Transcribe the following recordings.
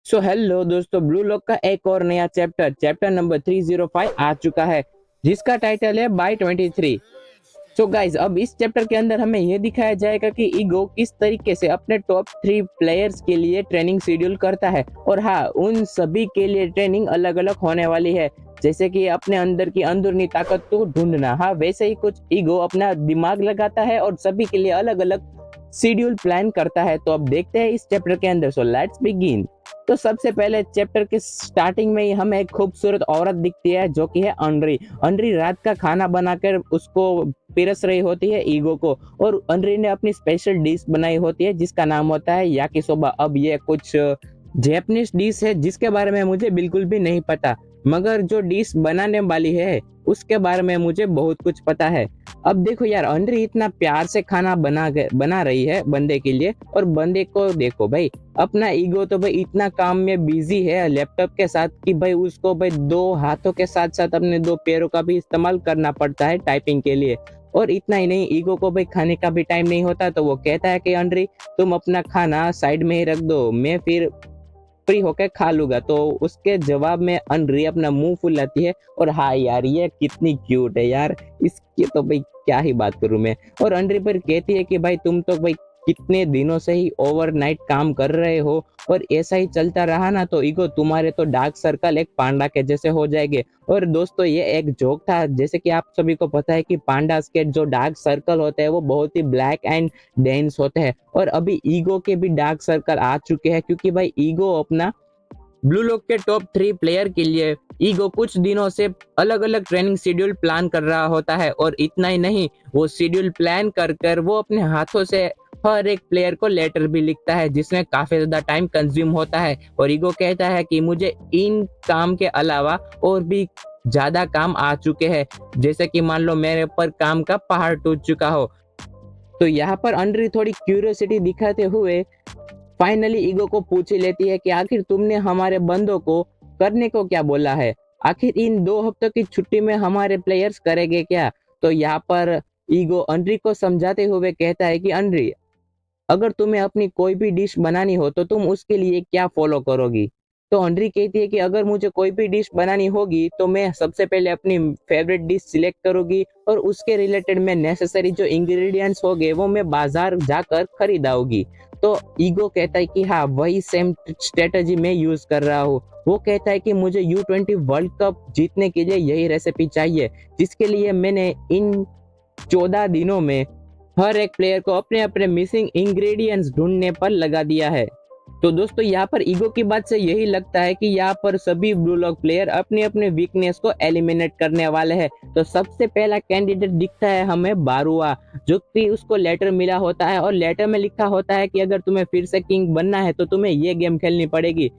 So hello दोस्तों, blue lock का एक और नया चैप्टर नंबर 305 आ चुका है, जिसका टाइटल है बाय 23। सो गाइज, अब इस चैप्टर के अंदर हमें यह दिखाया जाएगा कि ईगो किस तरीके से अपने टॉप 3 प्लेयर्स के लिए ट्रेनिंग शेड्यूल करता है। और हाँ, उन सभी के लिए ट्रेनिंग अलग अलग होने वाली है। जैसे कि अपने अंदर की अंदरूनी ताकत को ढूंढना, हाँ वैसे ही कुछ ईगो अपना दिमाग लगाता है और सभी के लिए अलग अलग शेड्यूल प्लान करता है। तो अब देखते हैं इस चैप्टर के अंदर। So let's begin. तो सबसे पहले चैप्टर के स्टार्टिंग में ही हमें एक खूबसूरत औरत दिखती है, जो कि है अनरी। अनरी रात का खाना बनाकर उसको पिरस रही होती है ईगो को, और अनरी ने अपनी स्पेशल डिश बनाई होती है जिसका नाम होता है याकिसोबा। अब ये कुछ जैपनीज डिश है जिसके बारे में मुझे बिल्कुल भी नहीं पता, मगर जो डिश बनाने वाली है उसके बारे में मुझे बहुत कुछ पता है। अब देखो यार, अनरी इतना प्यार से खाना बना रही है बंदे के लिए, और बंदे को देखो भाई, अपना ईगो तो भाई इतना काम में बिजी है लैपटॉप के साथ कि भाई उसको भाई दो हाथों के साथ साथ अपने दो पैरों का भी इस्तेमाल करना पड़ता है टाइपिंग के लिए। और इतना ही नहीं, ईगो को भाई खाने का भी टाइम नहीं होता, तो वो कहता है कि अनरी, तुम अपना खाना साइड में ही रख दो, मैं फिर फ्री होकर खा लूंगा। तो उसके जवाब में अनरी अपना मुंह फुलाती है। और हाँ यार, ये कितनी क्यूट है यार, इसकी तो भाई क्या ही बात करूं मैं। और अनरी पर कहती है कि भाई तुम तो भाई कितने दिनों से ही ओवरनाइट काम कर रहे हो, और ऐसा ही चलता रहा ना तो ईगो तुम्हारे तो डार्क सर्कल एक पांडा के जैसे हो जाएंगे। और दोस्तों, ये एक जोक था। जैसे कि आप सभी को पता है कि पांडास के जो डार्क सर्कल होते हैं वो बहुत ही ब्लैक एंड डेंस होते हैं, और अभी ईगो के भी डार्क सर्कल आ चुके हैं, क्योंकि भाई ईगो अपना ब्लू लॉक के टॉप 3 प्लेयर के लिए ईगो कुछ दिनों से अलग अलग ट्रेनिंग शेड्यूल प्लान कर रहा होता है। और इतना ही नहीं, वो शेड्यूल प्लान कर कर वो अपने हाथों से हर एक प्लेयर को लेटर भी लिखता है, जिसमें काफी ज्यादा टाइम कंज्यूम होता है। और ईगो कहता है कि मुझे इन काम के अलावा और भी ज्यादा काम आ चुके हैं, जैसे कि मान लो मेरे ऊपर काम का पहाड़ टूट चुका हो। तो यहाँ पर अनरी थोड़ी क्यूरियोसिटी दिखाते हुए फाइनली ईगो को पूछ ही लेती है कि आखिर तुमने हमारे बंदों को करने को क्या बोला है। आखिर इन 2 हफ्तों की छुट्टी में हमारे प्लेयर्स करेंगे क्या। तो यहाँ पर ईगो अनरी को समझाते हुए कहता है कि अनरी, अगर तुम्हें अपनी कोई भी डिश बनानी हो तो तुम उसके लिए क्या फॉलो करोगी। तो अनरी कहती है कि अगर मुझे कोई भी डिश बनानी होगी तो मैं सबसे पहले अपनी फेवरेट डिश सिलेक्ट करूंगी, और उसके रिलेटेड में नेसेसरी जो इंग्रेडिएंट्स होंगे वो मैं बाजार जाकर खरीदाऊंगी। तो ईगो कहता है कि हाँ, वही सेम स्ट्रेटजी मैं यूज कर रहा हूँ। वो कहता है कि मुझे U20 वर्ल्ड कप जीतने के लिए यही रेसिपी चाहिए, जिसके लिए मैंने इन 14 दिनों में हर एक प्लेयर को अपने अपने मिसिंग इंग्रेडिएंट्स ढूंढने पर लगा दिया है। तो दोस्तों, यहाँ पर ईगो की बात से यही लगता है कि यहाँ पर सभी ब्लू लॉक प्लेयर अपने अपने वीकनेस को एलिमिनेट करने वाले हैं। तो सबसे पहला कैंडिडेट दिखता है हमें बारुआ, जो कि उसको लेटर मिला होता है, और लेटर में लिखा होता है कि अगर तुम्हें फिर से किंग बनना है तो तुम्हें ये गेम खेलनी पड़ेगी,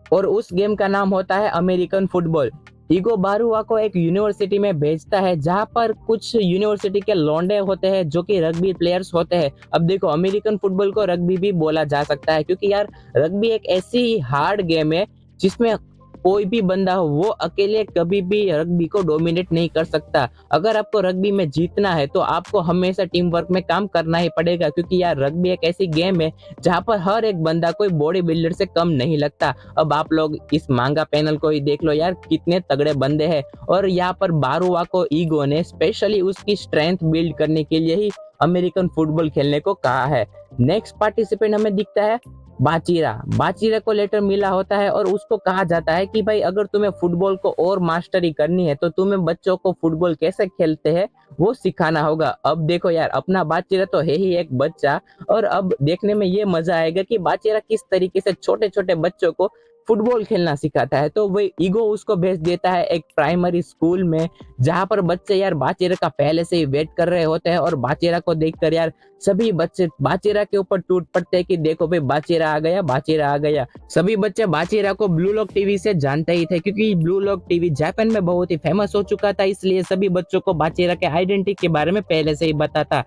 और उस गेम का नाम होता है अमेरिकन फुटबॉल। ईगो बारुआ को एक यूनिवर्सिटी में भेजता है, जहां पर कुछ यूनिवर्सिटी के लौंडे होते हैं जो कि रग्बी प्लेयर्स होते हैं। अब देखो, अमेरिकन फुटबॉल को रग्बी भी बोला जा सकता है, क्योंकि यार रग्बी एक ऐसी हार्ड गेम है जिसमें कोई भी बंदा हो वो अकेले कभी भी रग्बी को डोमिनेट नहीं कर सकता। अगर आपको रग्बी में जीतना है तो आपको हमेशा टीम वर्क में काम करना ही पड़ेगा, क्योंकि यार रग्बी एक ऐसी गेम है जहाँ पर हर एक बंदा कोई बॉडी बिल्डर से कम नहीं लगता। अब आप लोग इस मांगा पैनल को ही देख लो यार, कितने तगड़े बंदे हैं। और यहाँ पर बारुआ को ईगो ने स्पेशली उसकी स्ट्रेंथ बिल्ड करने के लिए ही अमेरिकन फुटबॉल खेलने को कहा है। नेक्स्ट पार्टिसिपेंट हमें दिखता है बाचीरा। बाचीरा को लेटर मिला होता है, और उसको कहा जाता है कि भाई अगर तुम्हें फुटबॉल को और मास्टरी करनी है तो तुम्हें बच्चों को फुटबॉल कैसे खेलते हैं वो सिखाना होगा। अब देखो यार, अपना बाचीरा तो है ही एक बच्चा, और अब देखने में ये मजा आएगा कि बाचेरा किस तरीके से छोटे छोटे बच्चों को फुटबॉल खेलना सिखाता है। तो वही ईगो उसको भेज देता है एक प्राइमरी स्कूल में, जहां पर बच्चे यार बाचेरा का पहले से ही वेट कर रहे होते हैं। और बाचेरा को देखकर यार सभी बच्चे बाचेरा के ऊपर टूट पड़ते हैं कि देखो भाई, बाचेरा आ गया, बाचेरा आ गया। सभी बच्चे बाचेरा को ब्लू लॉक टीवी से जानते ही थे, क्योंकि ब्लू लॉक टीवी जापान में बहुत ही फेमस हो चुका था, इसलिए सभी बच्चों को बाचेरा के आइडेंटिटी के बारे में पहले से ही बताता।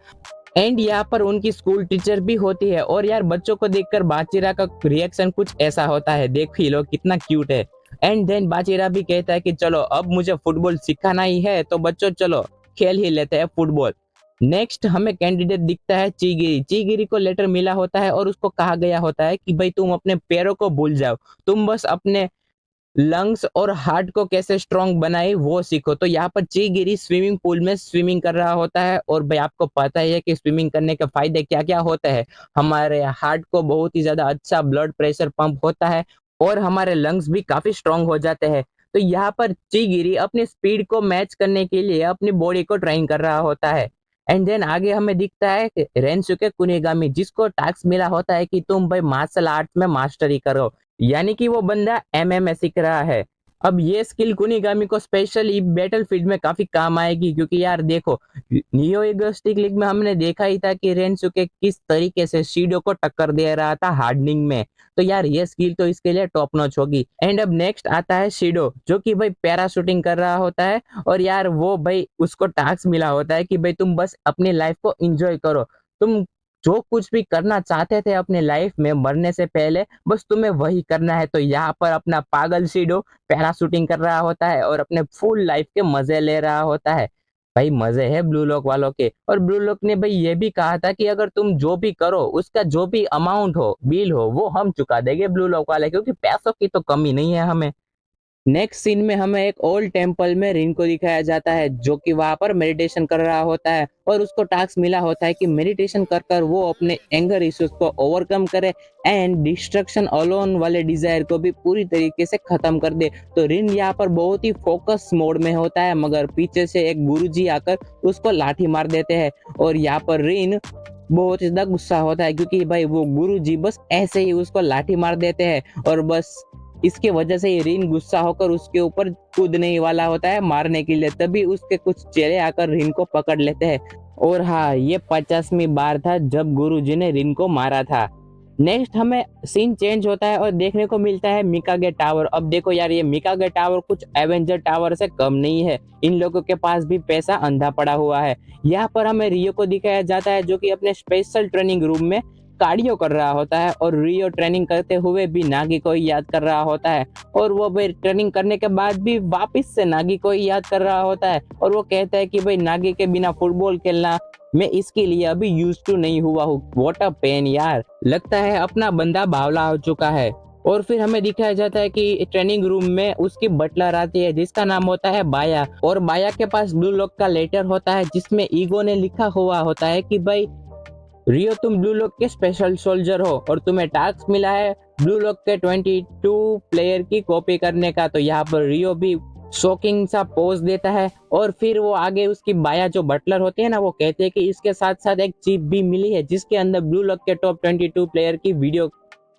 एंड यहाँ पर उनकी स्कूल टीचर भी होती है, और यार बच्चों को देखकर बाचीरा का रिएक्शन कुछ ऐसा होता है, देख ही लो कितना क्यूट है। एंड देन बाचीरा भी कहता है कि चलो अब मुझे फुटबॉल सिखाना ही है, तो बच्चों चलो खेल ही लेते हैं फुटबॉल। नेक्स्ट हमें कैंडिडेट दिखता है चीगिरी। चीगिरी को लेटर मिला होता है और उसको कहा गया होता है कि भाई तुम अपने पैरों को भूल जाओ, तुम बस अपने लंग्स और हार्ट को कैसे स्ट्रांग बनाए वो सीखो। तो यहाँ पर चीगिरी स्विमिंग पूल में स्विमिंग कर रहा होता है और भाई आपको पता ही है कि स्विमिंग करने के फायदे क्या क्या होते हैं। हमारे हार्ट को बहुत ही ज्यादा अच्छा ब्लड प्रेशर पंप होता है और हमारे लंग्स भी काफी स्ट्रांग हो जाते हैं। तो यहाँ पर चीगिरी अपनी स्पीड को मैच करने के लिए अपनी बॉडी को ट्रेन कर रहा होता है। एंड देन आगे हमें दिखता है रेनसुके कुनिगामी, जिसको टास्क मिला होता है कि तुम भाई मार्शल आर्ट में मास्टरी करो, यानी कि वो बंदा एमएमए सीख रहा है। अब ये स्किल कुनिगामी को स्पेशली बैटलफील्ड में काफी काम आएगी, क्योंकि यार देखो नियो इगोस्टिक लीग में हमने देखा ही था कि रेनसुके किस तरीके से शीडो को टक्कर दे रहा था हार्डनिंग में। तो यार ये स्किल तो इसके लिए टॉप नॉच होगी। एंड अब नेक्स्ट आता है शीडो, जो कि भाई पैराशूटिंग कर रहा होता है और यार वो भाई उसको टास्क मिला होता है कि भाई तुम बस अपनी लाइफ को एंजॉय करो, तुम जो कुछ भी करना चाहते थे अपने लाइफ में मरने से पहले बस तुम्हें वही करना है। तो यहाँ पर अपना पागल शीडो पैराशूटिंग कर रहा होता है और अपने फुल लाइफ के मजे ले रहा होता है। भाई मजे है ब्लू लॉक वालों के। और ब्लू लॉक ने भाई ये भी कहा था कि अगर तुम जो भी करो उसका जो भी अमाउंट हो बिल हो वो हम चुका देंगे ब्लू लॉक वाले, क्योंकि पैसों की तो कमी नहीं है हमें। नेक्स्ट सीन में हमें एक ओल्ड टेम्पल में रिन को दिखाया जाता है, जो कि वहां पर मेडिटेशन कर रहा होता है और उसको टास्क मिला होता है कि मेडिटेशन कर कर वो अपने एंगर इश्यूज को ओवरकम करे एंड डिस्ट्रक्शन अलोन वाले डिजायर को भी पूरी तरीके से खत्म कर दे। तो रिन यहाँ पर बहुत ही फोकस मोड में होता है, मगर पीछे से एक गुरुजी आकर उसको लाठी मार देते हैं और यहाँ पर रिन बहुत ज्यादा गुस्सा होता है, क्योंकि भाई वो गुरुजी बस ऐसे ही उसको लाठी मार देते हैं और बस इसके वजह से ये रिन गुस्सा होकर उसके ऊपर कूदने ही वाला होता है मारने के लिए। तभी उसके कुछ चेले आकर रिन को पकड़ लेते हैं। और हाँ, ये 50वीं बार था जब गुरुजी ने रिन को मारा था। नेक्स्ट हमें सीन चेंज होता है और देखने को मिलता है मिकागे टावर। अब देखो यार, ये मिकागे टावर कुछ एवेंजर टावर से कम नहीं है, इन लोगों के पास भी पैसा अंधा पड़ा हुआ है। यहाँ पर हमें रियो को दिखाया जाता है, जो कि अपने स्पेशल ट्रेनिंग रूम में कार्डियो कर रहा होता है और रियो ट्रेनिंग करते हुए भी नागी को ही याद कर रहा होता है और वो भाई ट्रेनिंग करने के बाद भी वापस से नागी को ही याद कर रहा होता है और वो कहता है कि भाई नागी के बिना फुटबॉल खेलना मैं इसके लिए अभी यूज टू नहीं हुआ हूँ। व्हाट अ पेन यार, लगता है अपना बंदा बावला हो चुका है। और फिर हमें दिखाया जाता है कि ट्रेनिंग रूम में उसकी बटलर आती है जिसका नाम होता है बाया, और बाया के पास ब्लू लॉक का लेटर होता है जिसमें ईगो ने लिखा हुआ होता है कि भाई रियो तुम ब्लू लॉक के स्पेशल सोल्जर हो और तुम्हें टास्क मिला है ब्लू लॉक के 22 प्लेयर की कॉपी करने का। तो यहाँ पर रियो भी शॉकिंग सा पोज देता है और फिर वो आगे उसकी बाया जो बटलर होते हैं ना, वो कहते हैं कि इसके साथ साथ एक चिप भी मिली है जिसके अंदर ब्लू लॉक के टॉप 22 प्लेयर की वीडियो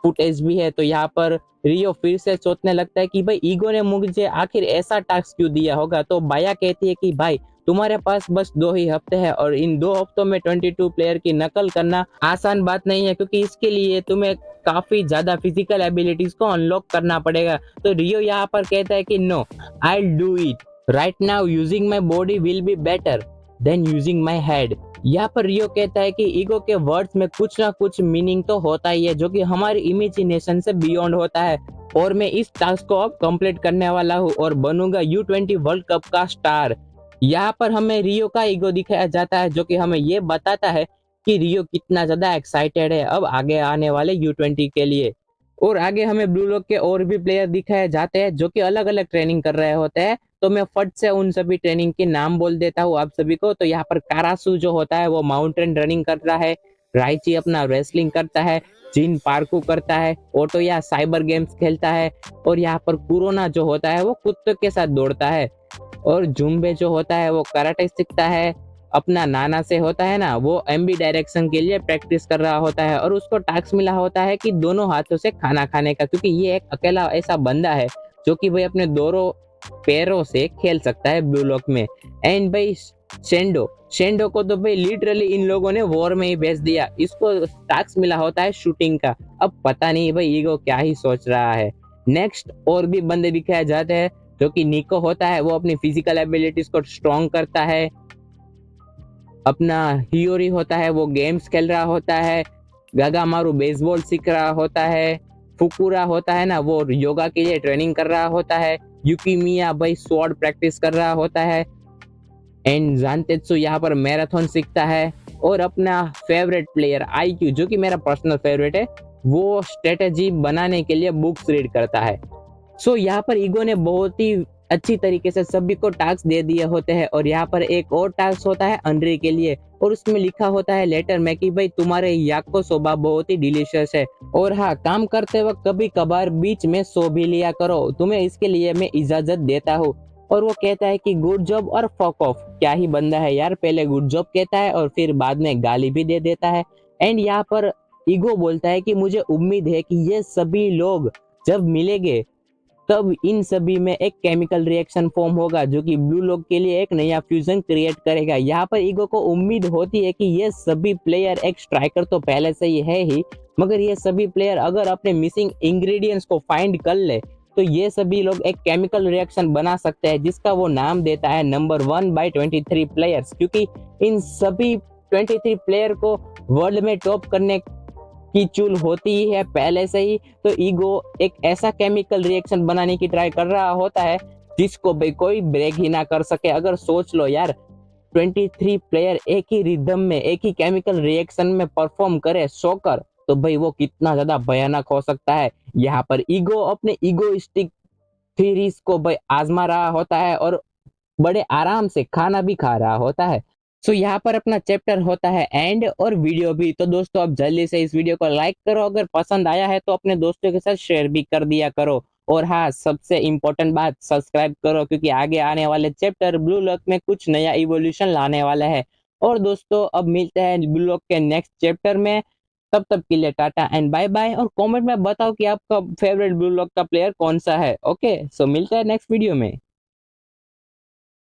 फुटेज भी है। तो यहाँ पर रियो फिर से सोचने लगता है कि भाई ईगो ने मुझे आखिर ऐसा टास्क क्यों दिया होगा। तो बाया कहती है कि भाई तुम्हारे पास बस 2 ही हफ्ते हैं और इन 2 हफ्तों में 22 प्लेयर की नकल करना आसान बात नहीं है, क्योंकि इसके लिए तुम्हें काफी ज्यादा फिजिकल एबिलिटीज को अनलॉक करना पड़ेगा। तो रियो यहाँ पर कहता है कि no, I will do it right now, using my body will be better than using my head. यहाँ पर रियो कहता है कि ईगो के वर्ड्स में कुछ ना कुछ मीनिंग तो होता ही है, जो कि हमारी इमेजिनेशन से बियॉन्ड होता है। और मैं इस टास्क को अब कंप्लीट करने वाला हूँ और बनूंगा U20 वर्ल्ड कप का स्टार। यहाँ पर हमें रियो का ईगो दिखाया जाता है, जो कि हमें ये बताता है कि रियो कितना ज्यादा एक्साइटेड है अब आगे आने वाले U20 के लिए। और आगे हमें ब्लू लॉक के और भी प्लेयर दिखाए जाते हैं जो कि अलग अलग ट्रेनिंग कर रहे होते हैं। तो मैं फट से उन सभी ट्रेनिंग के नाम बोल देता हूँ आप सभी को। तो यहाँ पर कारासू जो होता है वो माउंटेन रनिंग कर रहा है, राइची अपना रेसलिंग करता है, जिन पार्कू करता है, ओटो या साइबर गेम्स खेलता है, और यहाँ पर कुरोना जो होता है वो कुत्ते के साथ दौड़ता है, और जुम्बे जो होता है वो कराटे सीखता है। अपना नाना से होता है ना, वो एमबी डायरेक्शन के लिए प्रैक्टिस कर रहा होता है और उसको टास्क मिला होता है कि दोनों हाथों से खाना खाने का, क्योंकि ये एक अकेला ऐसा बंदा है जो कि भाई अपने दोनों पैरों से खेल सकता है ब्लू लॉक में। एंड भाई शेंडो शेंडो को तो भाई लिटरली इन लोगों ने वॉर में ही भेज दिया, इसको टास्क मिला होता है शूटिंग का। अब पता नहीं भाई ईगो क्या ही सोच रहा है। नेक्स्ट और भी बंदे दिखाए जाते हैं, जो कि निको होता है वो अपनी फिजिकल एबिलिटीज को स्ट्रॉन्ग करता है, अपना हियोरी होता है वो गेम्स खेल रहा होता है, गागामारू बेसबॉल सीख रहा होता है, फुकुरा होता है ना वो योगा के लिए ट्रेनिंग कर रहा होता है, युकी मिया भाई स्वॉर्ड प्रैक्टिस कर रहा होता है, एंड जानतेत्सु यहाँ पर मैराथन सीखता है और अपना फेवरेट प्लेयर आईक्यू, जो कि मेरा पर्सनल फेवरेट है, वो स्ट्रेटेजी बनाने के लिए बुक्स रीड करता है। सो यहाँ पर ईगो ने बहुत ही अच्छी तरीके से सभी को टास्क दे दिए होते हैं और यहाँ पर एक और टास्क होता है अनरी के लिए और उसमें लिखा होता है लेटर में कि भाई तुम्हारे याको सोबा बहुत ही डिलीशियस है और हाँ, काम करते वक्त कभी कभार बीच में सो भी लिया करो, तुम्हें इसके लिए मैं इजाजत देता हूँ। और वो कहता है कि गुड जॉब और फक ऑफ, क्या ही बंदा है यार, पहले गुड जॉब कहता है और फिर बाद में गाली भी दे देता है। एंड यहाँ पर ईगो बोलता है कि मुझे उम्मीद है कि ये सभी लोग जब मिलेंगे तब इन सभी में एक केमिकल रिएक्शन फॉर्म होगा जो कि ब्लू लॉक के लिए एक नया फ्यूजन क्रिएट करेगा। यहाँ पर ईगो को उम्मीद होती है कि ये सभी प्लेयर, एक स्ट्राइकर तो पहले से ही है ही, मगर ये सभी प्लेयर अगर अपने मिसिंग इंग्रेडिएंट्स को फाइंड कर ले तो ये सभी लोग एक केमिकल रिएक्शन बना सकते हैं जिसका वो नाम देता है नंबर 1/23 प्लेयर्स, क्योंकि इन सभी 23 प्लेयर को वर्ल्ड में टॉप करने की चूल होती ही है पहले से ही। तो ईगो एक ऐसा केमिकल रिएक्शन बनाने की ट्राई कर रहा होता है जिसको भाई कोई ब्रेक ही ना कर सके। अगर सोच लो यार, 23 प्लेयर एक ही रिदम में एक ही केमिकल रिएक्शन में परफॉर्म करे सोकर, तो भाई वो कितना ज्यादा भयानक हो सकता है। यहाँ पर ईगो अपने ईगोइस्टिक थ्योरीज को भाई आजमा रहा होता है और बड़े आराम से खाना भी खा रहा होता है। सो यहाँ पर अपना चैप्टर होता है एंड और वीडियो भी। तो दोस्तों अब जल्दी से इस वीडियो को लाइक करो, अगर पसंद आया है तो अपने दोस्तों के साथ शेयर भी कर दिया करो और हाँ, सबसे इम्पोर्टेंट बात, सब्सक्राइब करो क्योंकि आगे आने वाले चैप्टर ब्लू लॉक में कुछ नया इवोल्यूशन लाने वाला है। और दोस्तों अब मिलते हैं ब्लू लॉक के नेक्स्ट चैप्टर में, तब तक के लिए टाटा एंड बाय बाय। और कमेंट में बताओ कि आपका फेवरेट ब्लू लॉक का प्लेयर कौन सा है। ओके, सो मिलते हैं नेक्स्ट वीडियो में।